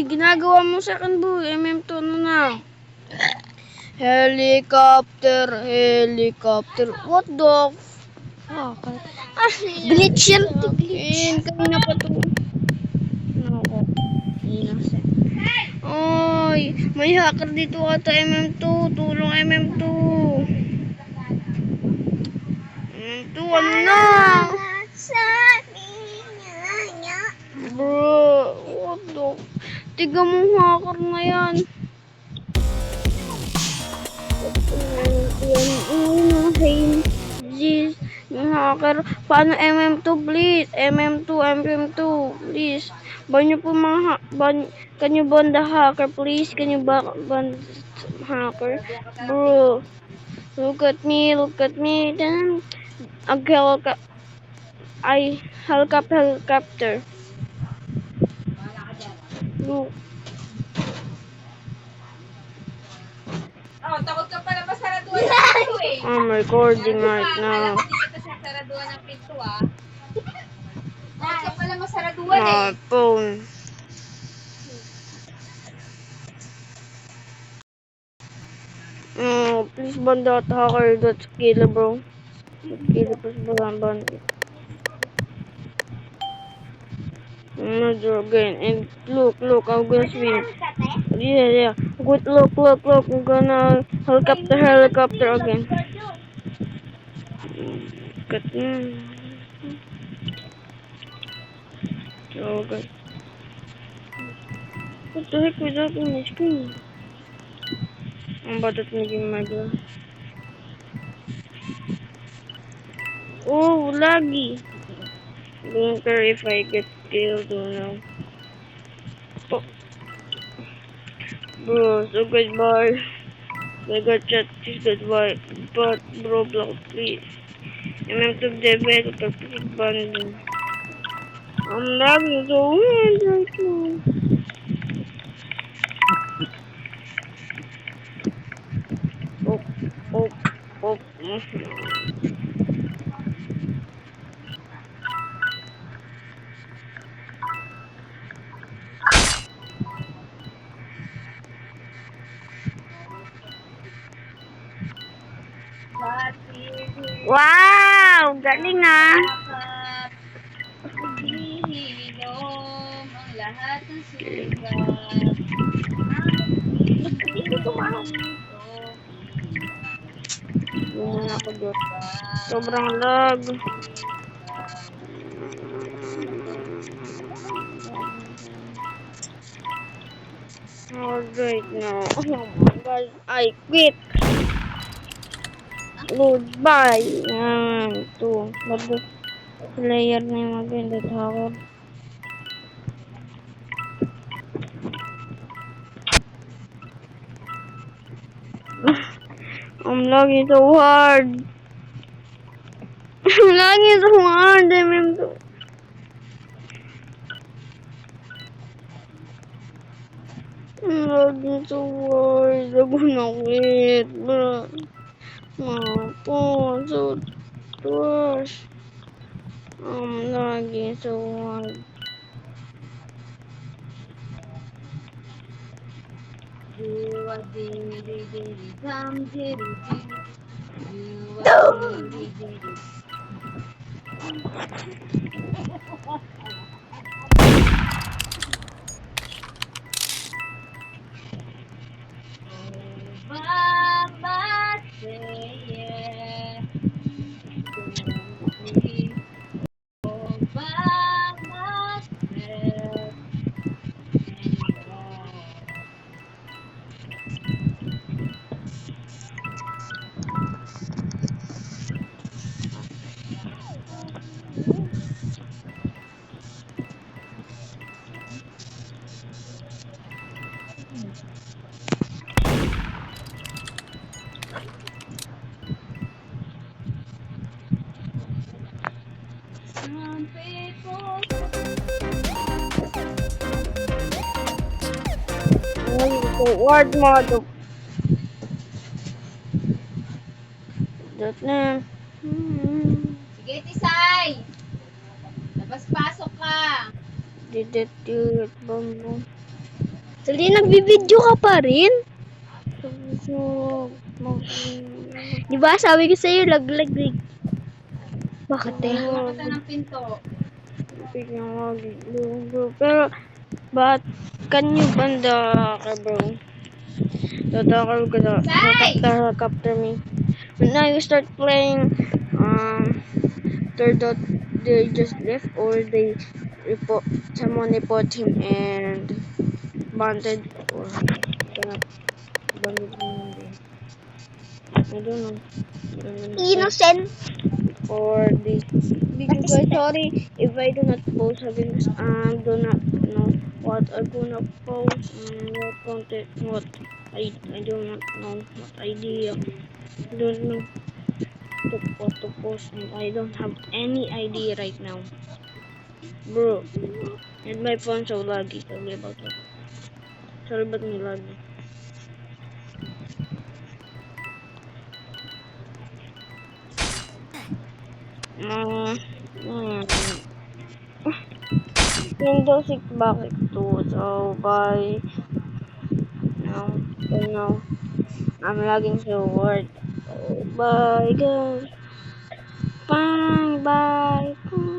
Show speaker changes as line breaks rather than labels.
ginagawa mo sa akin, boy. MM2 ano na? Helicopter. What the glitch yan. Glitch. Kanina pa to. Nako. Oy, may hacker dito ata MM2. Tulong MM2. MM2, ano na? Bro, what the? Tiga mo hacker na yan. Jeez, yung hacker. Paano MM2 please? MM2, please. Ban nyo po mga can you ban the hacker please? Can you ban hacker? Bro, look at me. Then, helicopter. Look.
Oh, takot ka pala masaraduan ng pinto eh.
I'm recording right now.
Alam mo, hindi kita sasaraduan ng pinto ah. Takot ka pala masaraduan eh.
My phone. Please ban that hacker. That's killer, bro. Killer, please ban it. Another again. And look, I'm gonna swim. Yeah. Good, look. I'm gonna helicopter again. Cut na. Oh, God. What the heck was that in the screen? Ang badat naging magla. Oh, laggy. Don't care if I get killed or no. Oh. Bro, so goodbye. I got chat, please goodbye. But, bro, block, please. I'm to develop a bundle. I'm lagging so hard right now. Oh. Wow! Galing ah!
Hihinom ang lahat ng sugat.
Yun ako dyan. Sobrang lag. Alright now. Oh my god. I quit. Goodbye. Ito. Bago player na yung maganda hacker. I'm lagging so hard. I'm lagging so hard. I'm lagging so hard. Ako na quit, bro. Ako, so trash. I'm lagging so hard. Word mode. That na.
Sige, Tisay. Labas-pasok ka.
Detective bamboo. Dali, nagbibideo ka pa rin? Di ba sabi ko sa'yo, laglag eh. Bakit eh?
Bukas na ng pinto.
Biglang bro. Pero, but, can you banda ka, bro? Tatakal ka na.
Sai!
Helicopter me. When now you start playing, third dot, they just left or they report, someone report him and wanted or cannot banded him. I don't know. I don't know.
Innocent.
Or this because I'm sorry if I do not post because do not know what I'm gonna post what content what I do not know what idea don't know what to post and I don't have any idea right now, bro. And my phone so laggy. Sorry about that. Sorry about my laggy. Hmm. Windows 6 bakit to? So, bye. Now, for now, I'm lagging so hard. So, bye, guys. Bye, bye.